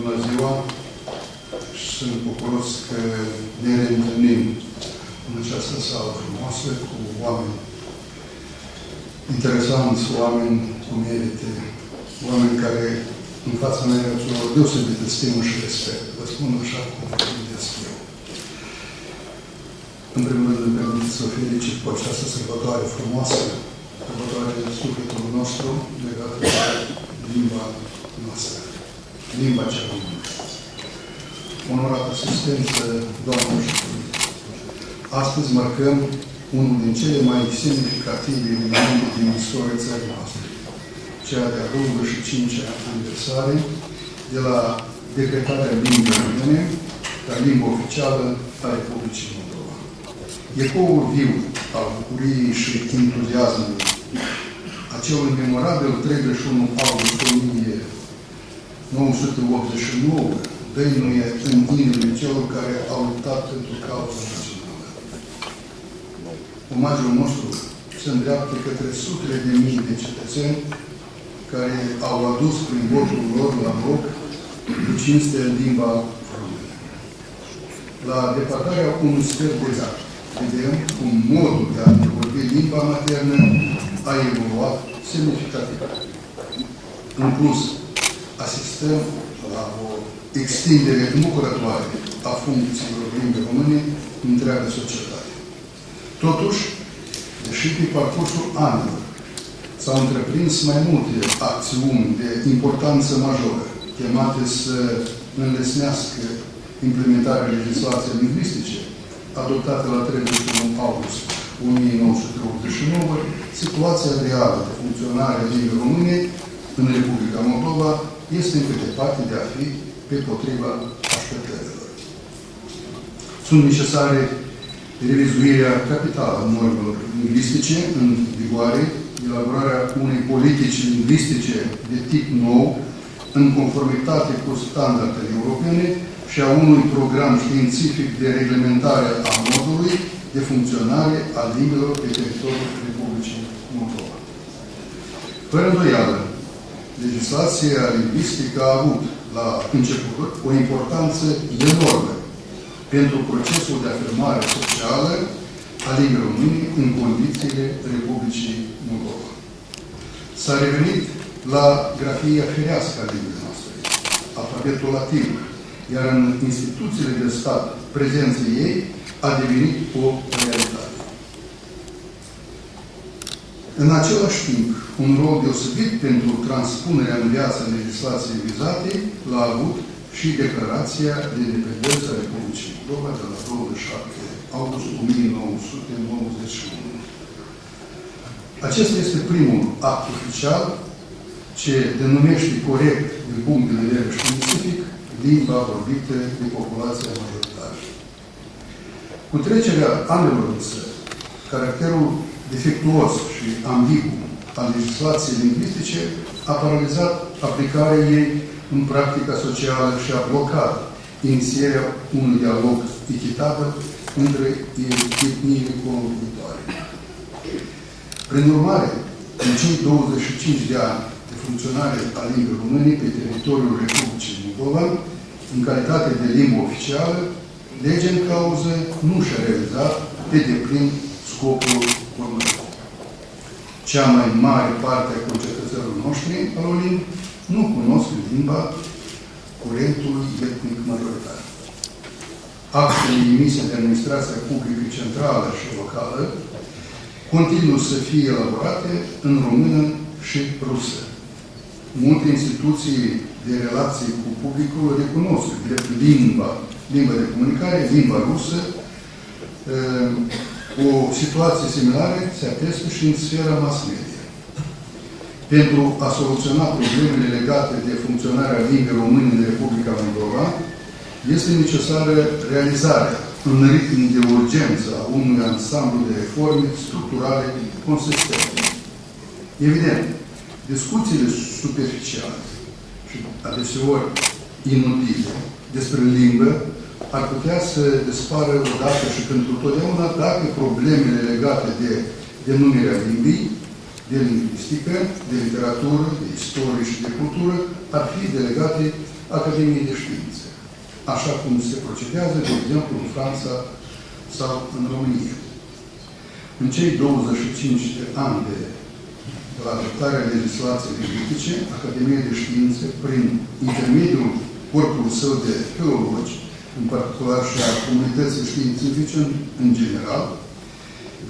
Bună ziua! Și sunt bucuros că ne reîntâlnim în această sală frumoasă cu oameni interesanți, oameni cu merite, oameni care în fața mea au deosebită stimă și respect. Vă spun așa cum gândesc eu. În primul rând, îmi permiteți să o felicit cu această sărbătoare frumoasă, sărbătoare de sufletul nostru, legată de limba noastră, limba cea română. Onorată asistență, doamnă și domnule, astăzi marcăm unul din cele mai semnificative evenimente din istoria țării noastre, cea de-a 25-a aniversare de la decretarea limbii române ca limbă oficială a Republicii Moldova. Ecoul viu al bucuriei și entuziasmului acelui memorabil 31 august 1989 dăinuie în inimile celor care au luptat pentru cauza națională. Omagiul nostru se îndreaptă către sutele de mii de cetățeni care au adus prin votul lor la loc cu cinste în limba română. La depărtarea unui sfert de zi, vedem cum modul de a vorbi limba maternă a evoluat semnificativ. În plus, asistăm la o extindere îmbucurătoare a funcțiilor limbii române în întreaga societate. Totuși, deși pe parcursul anilor s-au întreprins mai multe acțiuni de importanță majoră, chemate să înlesnească implementarea legislației lingvistice, adoptată la 31 august 1989, situația reală de funcționare a limbii române în Republica Moldova este încă departe de a fi pe potriva așteptărilor. Sunt necesare revizuirea capitală a normelor lingvistice în vigoare, elaborarea unei politici lingvistice de tip nou, în conformitate cu standardele europene și a unui program științific de reglementare a modului de funcționare a limbilor pe teritoriul Republicii Moldova. Fără îndoială, legislația lingvistică a avut la început o importanță enormă pentru procesul de afirmare socială a limbii române în condițiile Republicii Moldova. S-a revenit la grafia firească a limbii noastre, alfabetul latin, iar în instituțiile de stat prezența ei a devenit o realitate. În același timp, un rol deosebit pentru transpunerea în viață a legislației vizate l-a avut și Declarația de Independență a Republicii Moldova de la 27 august 1991. Acesta este primul act oficial ce denumește corect, din punct de vedere științific, limba vorbită de populația majoritară. Cu trecerea anilor însă, caracterul defectuos și ambigu al legislației lingvistice a paralizat aplicarea ei în practica socială și a blocat inițierea unui dialog echitabil între etniile convorbitoare. Prin urmare, în cei 25 de ani de funcționare a limbii române pe teritoriul Republicii Moldova, în calitate de limbă oficială, legea în cauză nu și-a realizat pe deplin scopul următor. Cea mai mare parte a concetățenilor noștri alolind nu cunosc limba curentului etnic majoritar. Actele emise de administrația publică centrală și locală continuă să fie elaborate în română și rusă. Multe instituții de relații cu publicul recunosc drept limba de comunicare, limba rusă. O situație similară se atestă și în sfera mass media. Pentru a soluționa problemele legate de funcționarea limbii române în Republica Moldova, este necesară realizarea în ritm de urgență a unui ansamblu de reforme structurale consistente. Evident, discuțiile superficiale și adeseori inutile despre limbă ar putea să dispară odată și pentru totdeauna dacă problemele legate de denumirea limbii de lingvistică, de literatură, de istorie și de cultură ar fi delegate Academiei de Științe, așa cum se procedează, de exemplu, în Franța sau în România. În cei 25 de ani de la adoptarea legislației lingvistice, Academia de Științe, prin intermediul corpului său de teologi, în particular și a comunității științifice în general,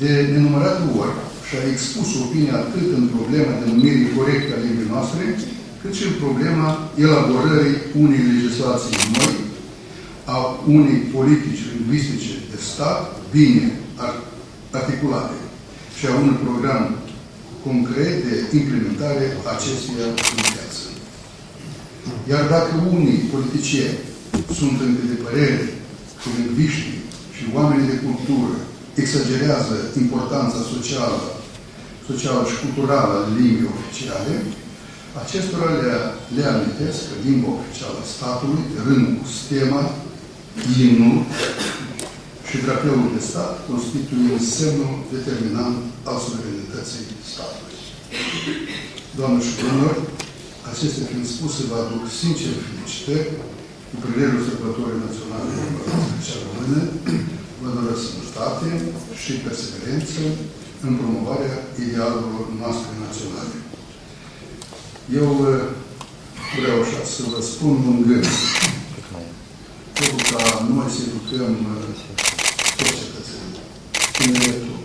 de nenumărate ori și-a expus opinia atât în problema denumirii corecte a limbii noastre, cât și în problema elaborării unei legislații noi, a unei politici lingvistice de stat bine articulate și a unui program concret de implementare a acesteia în viață. Iar dacă unii politicieni sunt încă de părere că lingviștii și oamenii de cultură exagerează importanța socială și culturală a limbii oficiale, acestora le amintesc că limba oficială a statului, de rând cu stema, imnul și drapelul de stat, constituie semnul determinant al suverenității statului. Doamne și domnilor, acestea fiind spuse, vă aduc sincer felicitări cu prilejul Sărbătorii Naționale de cea Română. Vă doresc sănătate și perseverență în promovarea idealurilor noastre naționale. Eu vreau așa să vă spun un gând. Trebuie ca noi să educăm toți cetățenii, tineretul,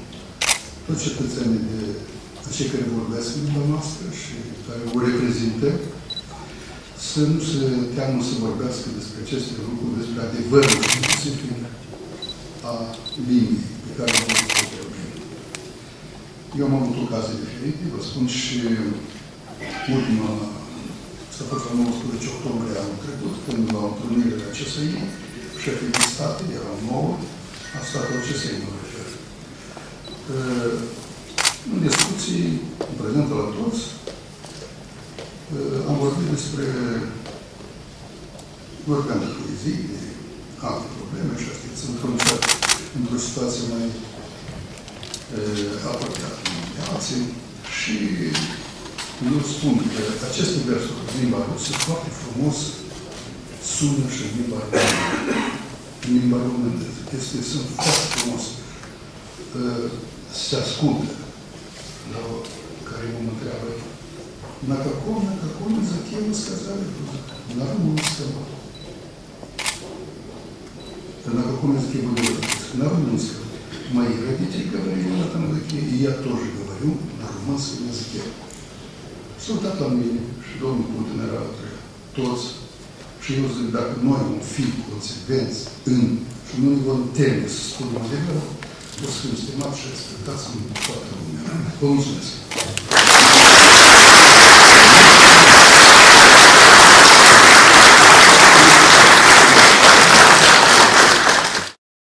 toți cetățenii de cei care vorbesc în limba noastră și care o reprezintă, să nu se teamă să vorbească despre aceste lucruri, despre adevărul științific a limbii pe care o vorbim. Eu am avut ocazii diferite, vă spun și ultima, s-a fost la 19 octombrie anul trecut, când la o întâlnire la CSI, șefii de state, erau 9, a stat la CSI, mă refer. În discuții, în prezentă la toți, am vorbit despre vorbeam de poezii, de alte probleme, și știți, într-o situație mai apropiată de alții. Și eu spun că aceste versuri în limba rusă foarte frumos sună și în limba română. În limba română. Sunt foarte frumos. Se ascultă. La care mă întreabă, на каком языке вы сказали? На румынском. На каком языке вы говорите? На румынском. Мои родители говорили на этом языке, и я тоже говорю на румынском языке. Sunt atâta mine și Domnul Putin era toți. Și eu zic, dacă noi vom fi consecvenți și nu ne vom teme să spunem adevărul, o să fim stimați și respectați în toată lumea. Vă mulțumesc!